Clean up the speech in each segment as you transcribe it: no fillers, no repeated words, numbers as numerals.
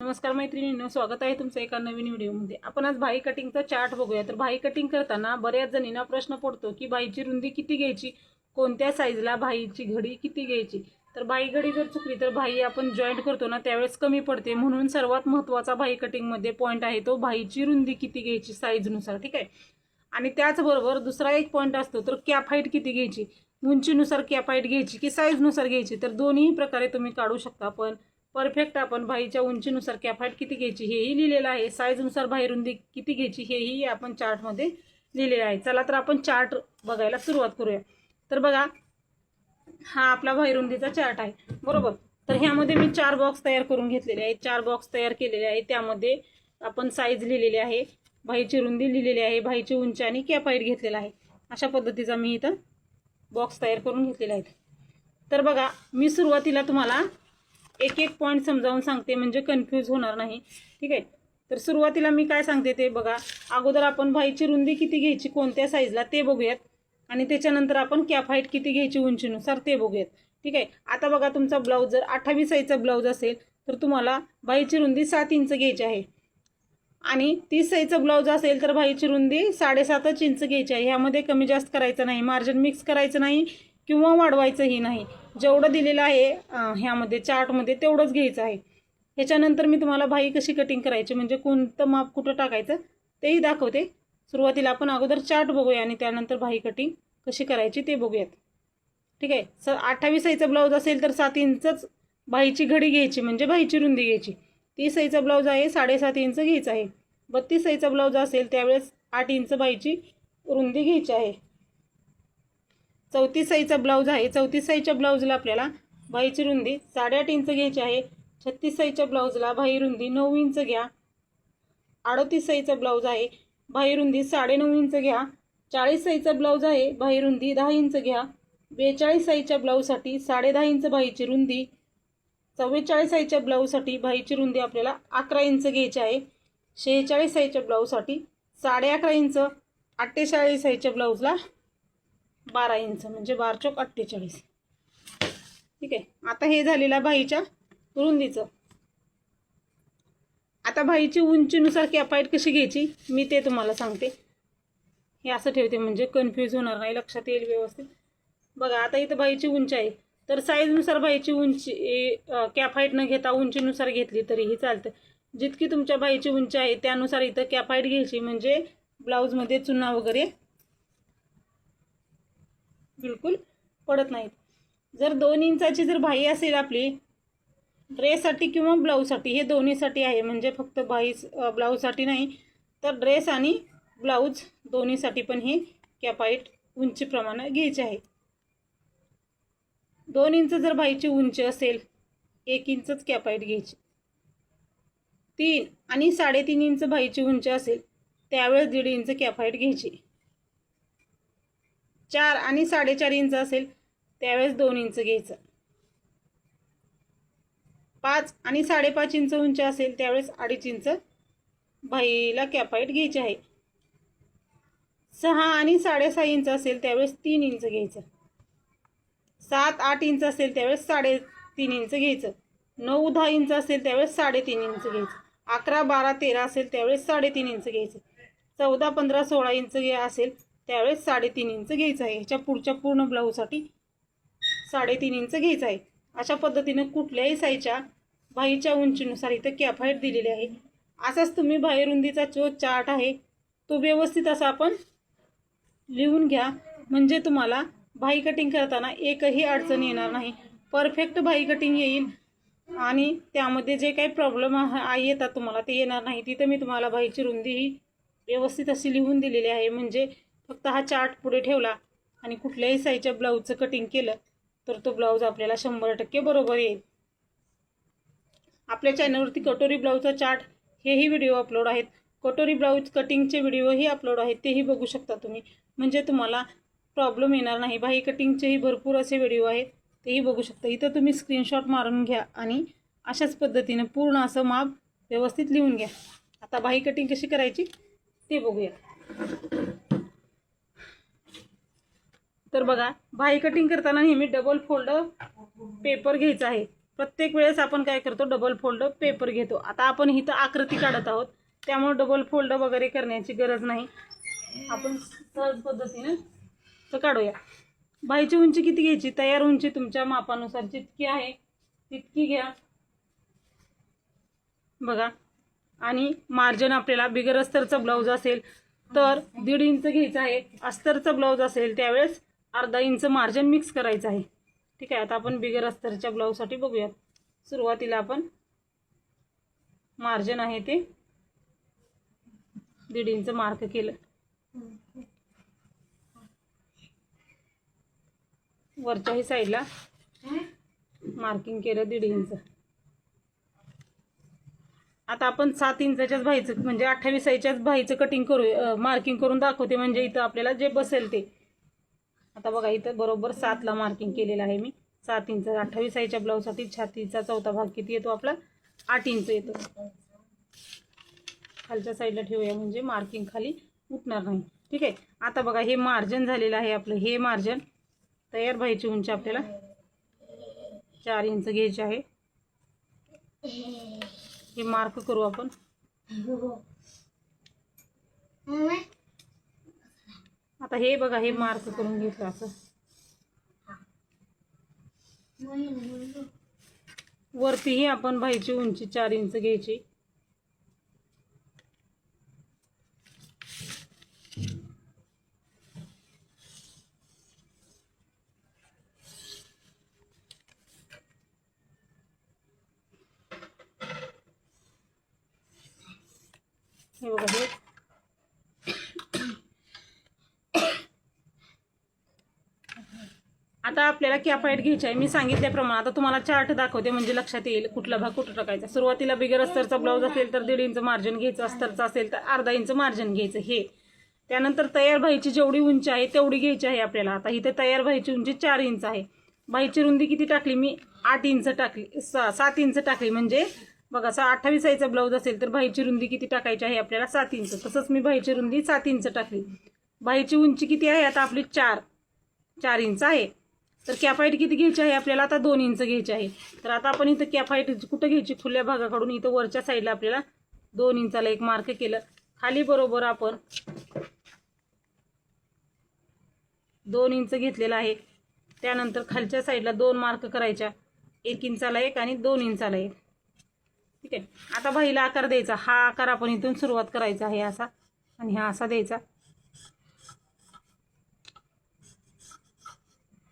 नमस्कार मैत्रिणींनो, स्वागत आहे तुमचं एका नवीन व्हिडिओमध्ये। आपण आज भाई कटिंगचा चार्ट बघूया। तर भाई कटिंग करताना बऱ्याच जणींना प्रश्न पडतो की भाईची रुंदी किती घ्यायची, कोणत्या साईजला भाईची घडी किती घ्यायची। तर भाई घडी जर चुकली तर भाई आपण जॉईंट करतो ना त्यावेळेस कमी पडते। म्हणून सर्वात महत्त्वाचा भाई कटिंगमध्ये पॉईंट आहे तो भाईची रुंदी किती घ्यायची साईजनुसार, ठीक आहे। आणि त्याचबरोबर दुसरा एक पॉईंट असतो तर कॅप हाईट किती घ्यायची, उंचीनुसार कॅप हाईट घ्यायची की साईजनुसार घ्यायची। तर दोन्ही प्रकारे तुम्ही काढू शकता, पण परफेक्ट आपण भाईच्या उंचीनुसार कॅप हाईट किती घ्यायची हेही लिहिलेलं आहे, साईजनुसार भाई रुंदी किती घ्यायची हेही आपण चार्टमध्ये लिहिलेलं आहे। चला तर आपण चार्ट बघायला सुरुवात करूया। तर बघा, हा आपला भाई रुंदीचा चार्ट आहे, बरोबर। तर ह्यामध्ये मी 4 बॉक्स तयार करून घेतलेले आहेत, 4 बॉक्स तयार केलेले आहेत। त्यामध्ये आपण साईज लिहिलेली आहे, भाईची रुंदी लिहिलेली आहे, भाईची उंची आणि कॅप हाईट घेतलेला आहे। अशा पद्धतीचा मी इथं बॉक्स तयार करून घेतलेला आहे। तर बघा, मी सुरुवातीला तुम्हाला एक एक पॉईंट समजावून सांगते म्हणजे कन्फ्यूज होणार नाही, ठीक आहे। तर सुरुवातीला मी काय सांगते ते बघा। अगोदर आपण भाईची रुंदी किती घ्यायची कोणत्या साईजला ते बघूयात, आणि त्याच्यानंतर आपण कॅप हाईट किती घ्यायची उंचीनुसार ते बघूयात, ठीक आहे। आता बघा, तुमचा ब्लाऊज जर 28 साईजचा ब्लाऊज असेल तर तुम्हाला भाईची रुंदी 7 इंच घ्यायची आहे, आणि 30 साईजचा ब्लाऊज असेल तर भाईची रुंदी 7.5 इंच घ्यायची आहे। ह्यामध्ये कमी जास्त करायचं नाही, मार्जिन मिक्स करायचं नाही किंवा वाढवायचंही नाही। जेवढं दिलेलं आहे ह्यामध्ये चार्टमध्ये तेवढंच घ्यायचं आहे। ह्याच्यानंतर मी तुम्हाला भाई कशी कटिंग करायची म्हणजे कोणतं माप कुठं टाकायचं तेही दाखवते। सुरुवातीला आपण अगोदर चार्ट बघूया आणि त्यानंतर भाई कटिंग कशी करायची ते बघूयात, ठीक आहे। 28 साईजचा ब्लाऊज असेल तर 7 इंचच भाईची घडी घ्यायची म्हणजे भाईची रुंदी घ्यायची। 30 साईजचा ब्लाऊज आहे 7.5 इंच घ्यायचा आहे। 32 साईजचा ब्लाऊज असेल त्यावेळेस 8 इंच भाईची रुंदी घ्यायची आहे। 34 साईजचा ब्लाऊज आहे, 34 साईजच्या ब्लाऊजला आपल्याला भाईची रुंदी 8.5 इंच घ्यायची आहे। 36 साईजच्या ब्लाऊजला भाई रुंदी 9 इंच घ्या। 38 साईजचा ब्लाऊज आहे, भाई रुंदी 9.5 इंच घ्या। 40 साईजचा ब्लाऊज आहे, भाई रुंदी 10 इंच घ्या। 42 साईजच्या ब्लाऊजसाठी 10.5 इंच भाईची रुंदी। 44 साईजच्या ब्लाऊजसाठी भाईची रुंदी आपल्याला 11 इंच घ्यायची आहे। 46 साईजच्या ब्लाऊजसाठी 11.5 इंच। 48 साईजच्या ब्लाऊजला 12 इंच म्हणजे 12 चौक 48, ठीक आहे। आता हे झालेला भाईच्या रुंदीचं। आता भाईची उंचीनुसार कॅप हाईट कशी घ्यायची मी ते तुम्हाला सांगते। हे असं ठेवते म्हणजे कन्फ्यूज होणार नाही, लक्षात येईल व्यवस्थित। बघा, आता इथं भाईची उंची आहे तर साईजनुसार भाईची उंची कॅप हाईट न घेता उंचीनुसार घेतली तरीही चालतं। जितकी तुमच्या भाईची उंची आहे त्यानुसार इथं कॅप हाईट घ्यायची म्हणजे ब्लाऊजमध्ये चुना वगैरे बिलकुल पडत नाहीत। जर 2 इंचाची जर भाई असेल आपली ड्रेससाठी किंवा ब्लाऊजसाठी, हे दोन्हीसाठी आहे म्हणजे फक्त भाई ब्लाऊजसाठी नाही तर ड्रेस आणि ब्लाऊज दोन्हीसाठी पण हे कॅप हाईट उंचीप्रमाणे घ्यायची आहे। 2 इंच जर भाईची उंची असेल 1 इंचच कॅप हाईट घ्यायची। 3 आणि 3.5 इंच भाईची उंची असेल त्यावेळेस 1.5 इंच कॅप हाईट घ्यायची। 4 आणि 4.5 इंच असेल त्यावेळेस 2 इंच घ्यायचं। 5 आणि 5.5 इंच उंची असेल त्यावेळेस 2.5 इंच भाईला कॅप हाईट घ्यायची आहे। 6 आणि 6.5 इंच असेल त्यावेळेस 3 इंच घ्यायचं। 7-8 इंच असेल त्यावेळेस 3.5 इंच घ्यायचं। 9-10 इंच असेल त्यावेळेस 3.5 इंच घ्यायचं। 11-12-13 असेल त्यावेळेस 3.5 इंच घ्यायचं। 14-15-16 इंच असेल त्यावेळेस 3.5 इंच घ्यायचं आहे। ह्याच्या पुढच्या पूर्ण ब्लाऊजसाठी 3.5 इंच घ्यायचं आहे। अशा पद्धतीने कुठल्याही साईजच्या भाईच्या उंचीनुसार इथं कॅप हाईट दिलेली आहे। असाच तुम्ही भाई रुंदीचा जो चार्ट आहे तो व्यवस्थित असा आपण लिहून घ्या म्हणजे तुम्हाला भाई कटिंग करताना एकही अडचण येणार नाही, परफेक्ट भाई कटिंग येईल आणि त्यामध्ये जे काही प्रॉब्लेम येतात तुम्हाला ते येणार नाही। तिथं मी तुम्हाला भाईची रुंदी ही व्यवस्थित अशी लिहून दिलेली आहे म्हणजे फक्त हा चार्ट पुढे ठेवला आणि कुठल्याही साईजच्या ब्लाऊजचं कटिंग केलं तर तो ब्लाऊज आपल्याला 100% बरोबर येईल। आपल्या चॅनलवरती कटोरी ब्लाऊजचा चार्ट हेही व्हिडिओ अपलोड आहेत, कटोरी ब्लाऊज कटिंगचे व्हिडिओही अपलोड आहेत, तेही बघू शकता तुम्ही म्हणजे तुम्हाला प्रॉब्लेम येणार नाही। भाई कटिंगचेही भरपूर असे व्हिडिओ आहेत, तेही बघू शकता। इथं तुम्ही स्क्रीनशॉट मारून घ्या आणि अशाच पद्धतीने पूर्ण असं माप व्यवस्थित लिहून घ्या। आता भाई कटिंग कशी करायची ते बघूया। तर बघा, भाई कटिंग करताना नेहमी डबल फोल्ड पेपर घ्यायचा आहे। प्रत्येक वेळेस आपण काय करतो, डबल फोल्ड पेपर घेतो. आता आपण इथं आकृती काढत आहोत, त्यामुळे डबल फोल्ड वगैरे करण्याची गरज नाही. आपण सहज पद्धतीने तर काढूया. बाहीची उंची किती घ्यायची, तयार उंची तुमच्या मापानुसार जितकी आहे तितकी घ्या बघा. आणि मार्जिन आपल्याला बिगर अस्तरचा ब्लाऊज असेल तर 1.5 इंच घ्यायचं आहे. अस्तरचा ब्लाऊज असेल त्यावेळेस अर्धा इंच मार्जिन मिक्स करायचं आहे. ठीक आहे. आता आपण बिगर अस्तरच्या ब्लाऊजसाठी बघूयात. सुरुवातीला आपण मार्जिन आहे ते 1.5 इंच मार्क केलं. वरच्याही साईडला मार्किंग केलं 1.5 इंच. आता आपण 7 इंचाच्याच बाहीचं म्हणजे 28 साईजच्याच बाहीचं कटिंग करू, मार्किंग करून दाखवते, म्हणजे इथं आपल्याला जे बसेल ते. आता बघा इथं बरोबर 7 ला मार्किंग केलेलं आहे मी. 7 इंच 28 साईजच्या ब्लाऊजसाठी छातीचा चौथा भाग किती येतो आपला, 8 इंच येतो. खालच्या साईडला ठेवूया म्हणजे मार्किंग खाली उठणार नाही. ठीक आहे. आता बघा हे मार्जिन झालेलं आहे आपलं. हे मार्जिन तयार बाहीची उंची आपल्याला 4 इंच घ्यायची आहे. हे मार्क करू आपण. आता हे बघा हे मार्क करून घेतलं असं. वरतीही आपण बाहीची उंची 4 इंच घ्यायची. हे बघा हे आता आपल्याला कॅपाईट घ्यायची आहे. मी सांगितल्याप्रमाणे आता तुम्हाला चार्ट दाखवते म्हणजे लक्षात येईल कुठला भाग कुठं टाकायचा. सुरुवातीला बिगर अस्तरचा ब्लाऊज असेल तर 1.5 इंच मार्जिन घ्यायचं, अस्तरचा असेल तर अर्धा इंच मार्जिन घ्यायचं. हे त्यानंतर तयार बाहीची जेवढी उंची आहे तेवढी घ्यायची आहे आपल्याला. आता इथे तयार बाहीची उंची 4 इंच आहे. बाहीची रुंदी किती टाकली मी, 8 इंच टाकली, 7 इंच टाकली. म्हणजे बघा 28 साईजचा ब्लाऊज असेल तर बाहीची रुंदी किती टाकायची आहे आपल्याला, 7 इंच. तसंच मी बाहीची रुंदी 7 इंच टाकली. बाहीची उंची किती आहे आता आपली 4 इंच आहे. तर कॅपाईट किती घ्यायची आहे आपल्याला, आता 2 इंच घ्यायची आहे. तर आता आपण इथं कॅपाईट कुठं घ्यायची, खुल्या भागाकडून इथं वरच्या साईडला आपल्याला 2 इंचाला एक मार्क केलं. खाली बरोबर आपण 2 इंच घेतलेला आहे. त्यानंतर खालच्या साईडला 2 मार्क करायच्या, 1 इंचाला एक आणि 2 इंचाला एक. ठीक आहे. आता बाहीला आकार द्यायचा. हा आकार आपण इथून सुरुवात करायचा आहे असा, आणि हा असा द्यायचा.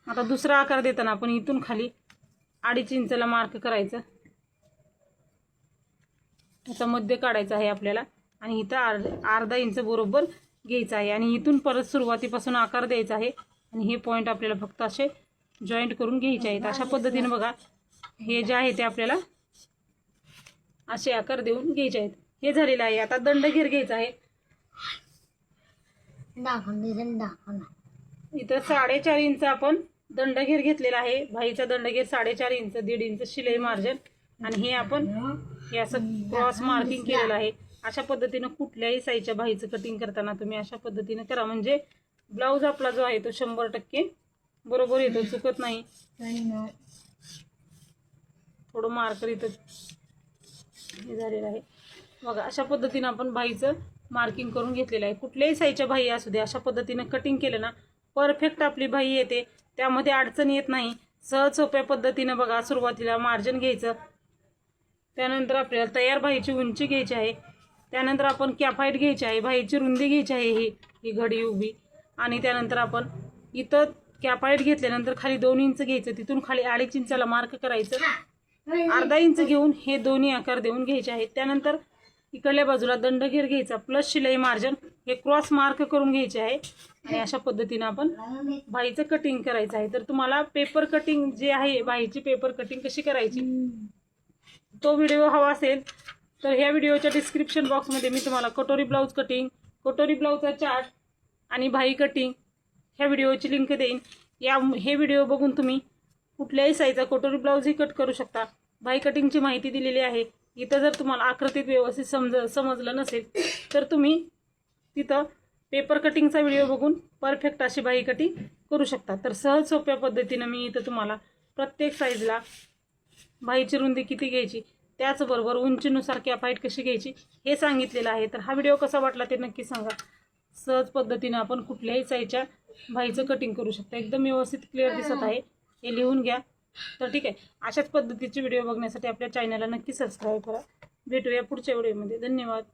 आता दुसरा आकार देताना आपण इथून खाली 2.5 इंचला मार्क करायचं. याचा मध्य काढायचा आहे आपल्याला आणि इथं अर्धा इंच बरोबर घ्यायचा आहे. आणि इथून परत सुरुवातीपासून आकार द्यायचा आहे आणि हे पॉईंट आपल्याला फक्त असे जॉईंट करून घ्यायचे आहेत. अशा पद्धतीने बघा हे जे आहे ते आपल्याला असे आकार देऊन घ्यायचे आहेत. हे झालेलं आहे. आता दंडघेर घ्यायचा आहे. इथं 4.5 इंच आपण दंडघेर घेतलेला आहे. बाहीचा दंडघेर 4.5 इंच, 1.5 इंच शिलाई मार्जिन, आणि हे आपण हे असं क्रॉस मार्किंग केलेलं आहे. अशा पद्धतीनं कुठल्याही साईजच्या बाहीचं कटिंग करताना तुम्ही अशा पद्धतीनं करा, म्हणजे ब्लाऊज आपला जो आहे तो 100% बरोबर येतो, चुकत नाही. थोडं मार्कर इथं हे झालेलं आहे बघा. अशा पद्धतीनं आपण बाहीचं मार्किंग करून घेतलेलं आहे. कुठल्याही साईजच्या बाही असू दे अशा पद्धतीनं कटिंग केलं ना परफेक्ट आपली बाही येते, त्यामध्ये अडचण येत नाही. सहज सोप्या पद्धतीनं बघा सुरुवातीला मार्जिन घ्यायचं, त्यानंतर आपल्याला तयार बाहीची उंची घ्यायची आहे, त्यानंतर आपण कॅपाईट घ्यायची आहे, बाहीची रुंदी घ्यायची आहे ही घडी उभी, आणि त्यानंतर आपण इथं कॅपाईट घेतल्यानंतर खाली 2 इंच घ्यायचं, तिथून खाली 2.5 इंचाला मार्क करायचं, अर्धा इंच घेऊन हे दोन्ही आकार देऊन घ्यायचे आहेत. त्यानंतर इकडल्या बाजूला दंडघेर घ्यायचा प्लस शिलाई मार्जिन, हे क्रॉस मार्क करून घ्यायचे आहे. आणि अशा पद्धतीनं आपण बाहीचं कटिंग करायचं आहे. तर तुम्हाला पेपर कटिंग जे आहे बाहीची पेपर कटिंग कशी करायची तो व्हिडिओ हवा असेल तर ह्या व्हिडिओच्या डिस्क्रिप्शन बॉक्समध्ये मी तुम्हाला कटोरी ब्लाऊज कटिंग, कटोरी ब्लाऊजचा चार्ट आणि बाही कटिंग ह्या व्हिडिओची लिंक देईन. हे व्हिडिओ बघून तुम्ही कुठल्याही साईजचा कटोरी ब्लाऊजही कट करू शकता. बाही कटिंगची माहिती दिलेली आहे. इथं जर तुम्हाला आकृतीत व्यवस्थित समजलं नसेल तर तुम्ही तिथं पेपर कटिंगचा व्हिडिओ बघून परफेक्ट अशी बाही कटिंग करू शकता. तर सहज सोप्या पद्धतीनं मी इथं तुम्हाला प्रत्येक साईजला भाईची रुंदी किती घ्यायची, त्याचबरोबर उंचीनुसार कॅप हाईट कशी घ्यायची हे सांगितलेलं आहे. तर हा व्हिडिओ कसा वाटला ते नक्की सांगा. सहज पद्धतीने आपण कुठल्याही साईजच्या भाईचं कटिंग करू शकता. एकदम व्यवस्थित क्लिअर दिसत आहे, हे लिहून घ्या. तर ठीक आहे, अशाच पद्धतीचे व्हिडिओ बघण्यासाठी आपल्या चॅनलला नक्की सबस्क्राईब करा. भेटूया पुढच्या व्हिडिओमध्ये. धन्यवाद.